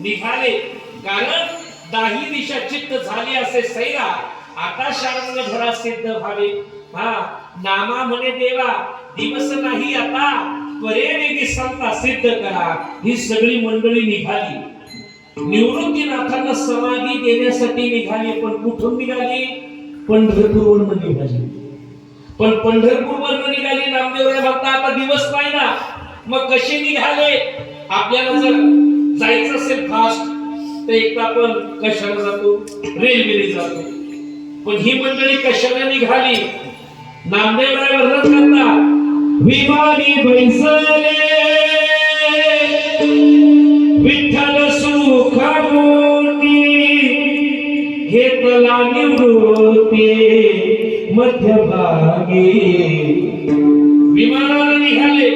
निघाले कारण दाही दिशा चित्त झाली असे सैरा आता शारंग धरा सिद्ध व्हावे हा नामा म्हणे देवा दिवस नाही आता त्वरेने संता सिद्ध करा ही सगळी मंडळी निघाली निवृत्तीनाथांना समाधी देण्यासाठी निघाली पण कुठून निघाली पंढरपूरवरून निघाली पण पंढरपूरवरून निघाली नामदेवराय म्हणता आता दिवस नाही ना मग कशी निघाले आपल्याला जर जायचं असेल फास्ट तर एकदा आपण कशाला जातो रेल्वेने जातो पण ही मंडळी कशाला निघाली नामदेवराय वर्णन करतात विमानी बैसले विठ्ठल सुखावती घेतला निवृत्ती मध्यभागी विमानाने निघाले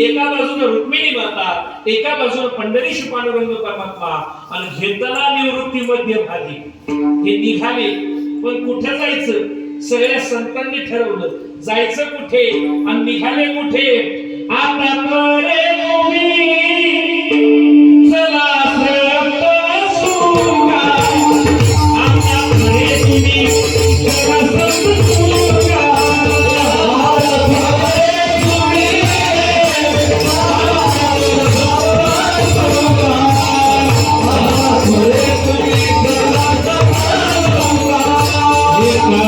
एका बाजूला रुक्मिणी माता एका बाजूला पंढरीश पांडुरंग परमात्मा आणि घेतला निवृत्ती मध्यभागी हे निघाले पण कुठे जायचं सगळ्या संतांनी ठरवलं जायचं कुठे आणि निघाले कुठे आता परे तुम्ही चला संत सुखा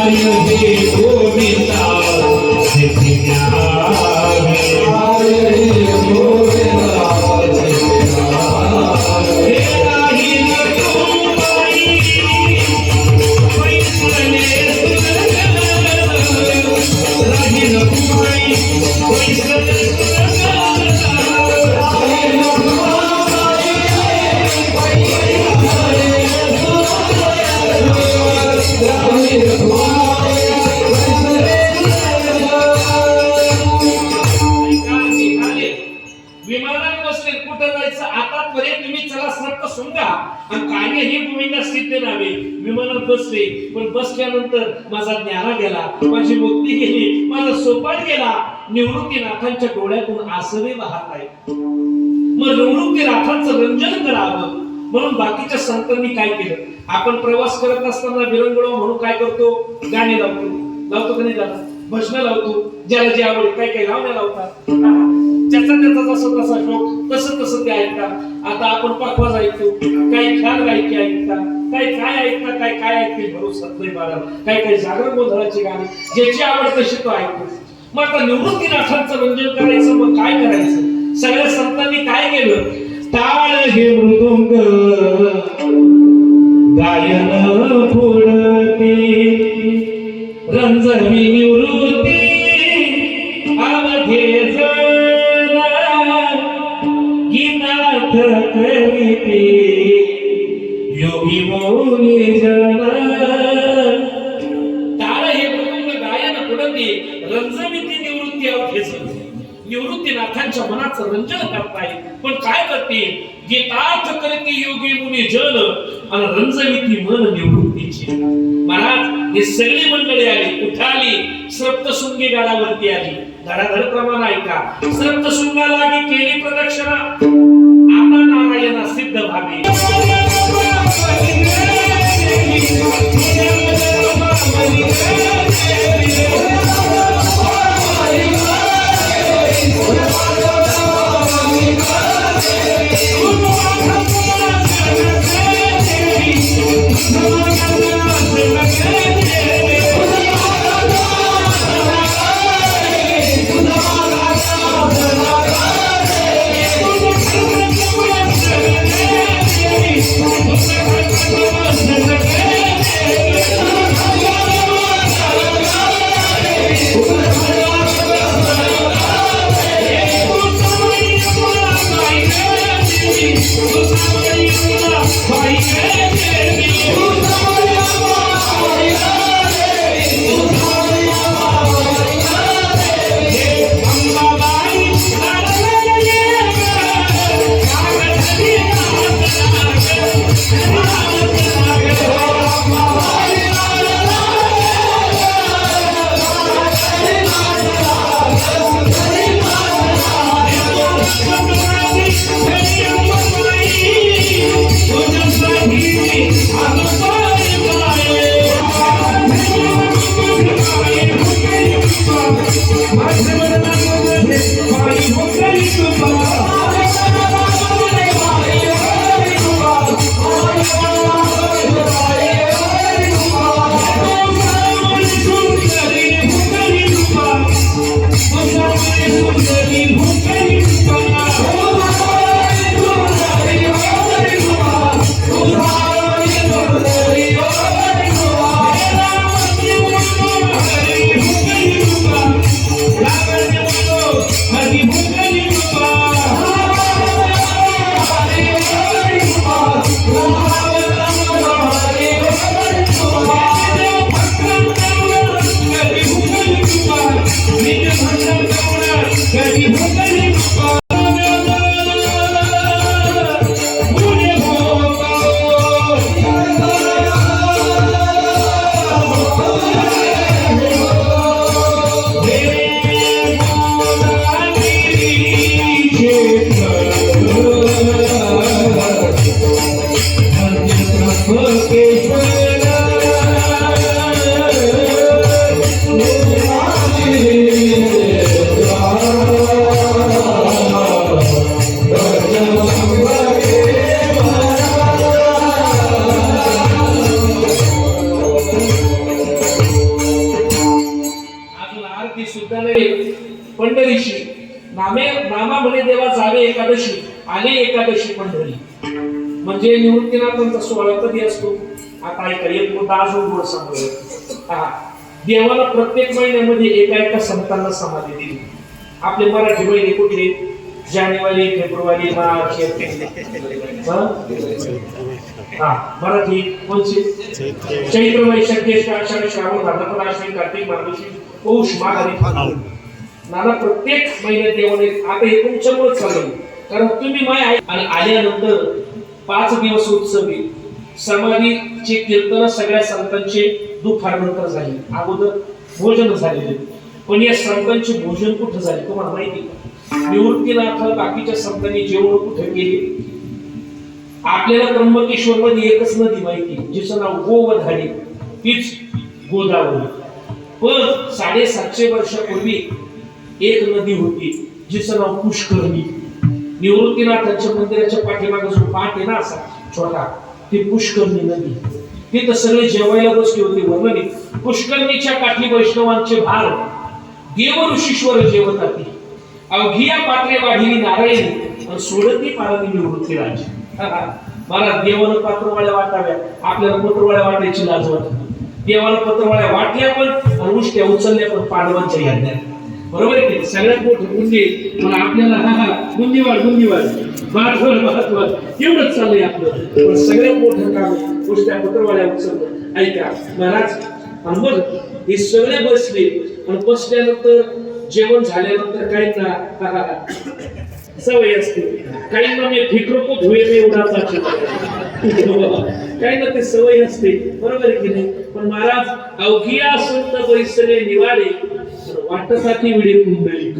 आता परे तुम्ही चला संत सुखा विमानात बसले पण बसल्यानंतर माझा ज्ञाना गेला माझी मुक्ती गेली माझा सोपान गेला निवृत्तीनाथांच्या डोळ्यातून आसवे वाहत आहेत मग निवृत्तीनाथांचं रंजन करावं म्हणून बाकीच्या संतांनी काय केलं आपण प्रवास करत असताना विरंगुळा म्हणून काय करतो गाणे लावतो का नाही लावत भजन लावतो ज्याला जे आवडेल काय काय लावण्या लावतात ज्याचा त्याचा जसं तसा शोक तसं ते ऐकतात आता आपण पखवाज ऐकतो काही ख्याल गायकी ऐकतात काय ऐकतात काय ऐकतील भरोसा नाही बाळा काय जागर गोंधळाची गाणी ज्याची आवड तशी तो ऐकतो मग आता निवृत्तीनाथांचं रंजन करायचं मग काय करायचं सगळ्या संतांनी काय केलं टाळ हे मृदुंग गायन पुढते रंजवी निवृत्ती अवघे गीतार्थ करीते योगी मौनी जन टाळ हे मृदुंग गायन पुढते रंजविती निवृत्ती अवघे निवृत्तीनाथांच्या मनाचं रंजन करताय पण काय करते गीतार्थ करते योगी मुनी जन आणि रंजविती मन निवृत्तीची महाराज हे सगळी मंडळी आली उठाली सप्तशृंगी गडावरती आली धडाधड प्रमाण ऐका सप्तशृंगाला केली प्रदक्षिणा आता नारायणा सिद्ध व्हावी नामा म्हणे देवा जावे एकादशी, आले एकादशी पंढरी. म्हणजे निवृत्तीनाथांचा सोहळा कधी असतो? आता ऐका, एक मुद्दा अजून गोड सांगतो. देवाला प्रत्येक महिन्यामध्ये एका संतांना समाधी दिली. आपले मराठी महिने कुठले? जानेवारी, फेब्रुवारी, मार्च, एप्रिल. मराठी कोणते? चैत्र, वैशाख, ज्येष्ठ, आषाढ, श्रावण, भाद्रपद, आश्विन, कार्तिक, मार्गशीर्ष, पौष, माघ आणि फाल्गुन. नाना प्रत्येक महिन्यात देवाने, आता हे तुमच्यामुळे चालू, कारण तुम्ही माय आणि आल्यानंतर 5 दिवस उत्सवी समाधीचे कीर्तन सगळ्या संतांचे दुपारनंतर झाले. अगोदर भोजन झालेले, पण या संतांचे भोजन कुठं झाले तुम्हाला माहिती का? निवृत्तीनाथ बाकीच्या संतांनी जेवण कुठे केले? आपल्याला त्र्यंबकेश्वर मध्ये एकच नदी माहिती, जिचं नाव गोवधाडी, तीच गोदावरी. पण 750 वर्षापूर्वी एक नदी होती जिचं नाव पुष्करणी. निवृत्तीनाथांच्या मंदिराच्या पाठीमागे जो पाठ आहे ना असा छोटा, ती पुष्करणी नदी. तिथं सगळे जेवायला बसले होते. वर्णने पुष्करणीच्या काठी वैष्णवांचे भार, देव ऋषीश्वर जेवताती. अवघिया पात्रे वाढिली नारायणी, आणि सोडती पारणी निवृत्तीराज. मला देवानं पात्रवाळ्या वाटाव्या, आपल्याला पत्रवाळ्या वाटायची लाज वाटत. देवाला पत्रवाळ्या वाटल्या पण आणि उष्ट्या उचलल्या पण पांडवांच्या याद्यात. बरोबर आहे? सगळ्यात मोठं बुंदी मला आपल्याला बुंदीवाड बातवर एवढंच चाललंय आपलं. पण सगळ्यात मोठं काम उष्ट्या पत्रवाळ्या उचललं. ऐका महाराज, आणि मग हे सगळे बसले, आणि बसल्यानंतर जेवण झाल्यानंतर काहींना सवय असते, काहींना मी फिक्रको धुये मी उडाचा, काहींना ते सवय असते. बरोबर आहे की नाही? पण महाराज, अवघिया संत बैसले निवाडे, वाटसाठी विडे पुंडलिक.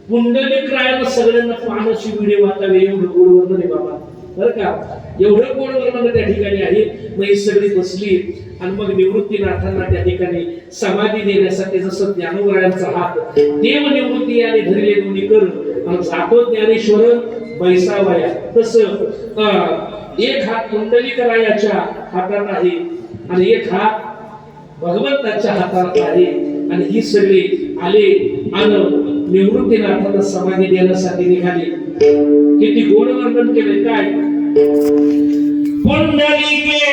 पुंडलिक रायाला सगळ्यांना पानाची विडे वाटावे एवढं गोड वर्णन आहे बाबा. बरं का? एवढं गोड वर्णन त्या ठिकाणी आहे. मग ही सगळी बसली, आणि मग निवृत्तीनाथांना त्या ठिकाणी समाधी देण्यासाठी जसं ज्ञानोबरायांचा हात देव निवृत्ती याने धरले दोन्ही कर, आणि जातो ज्ञानेश्वर बैसावया, तसं एक हात पुंडलिक रायाच्या हातात आहे आणि एक हात भगवंताच्या हातात आहे. आणि ही सगळे आले आणि निवृत्तीनाथांना समाधी देण्यासाठी निघाले. किती गोड वर्णन केले काय? पुंडलिके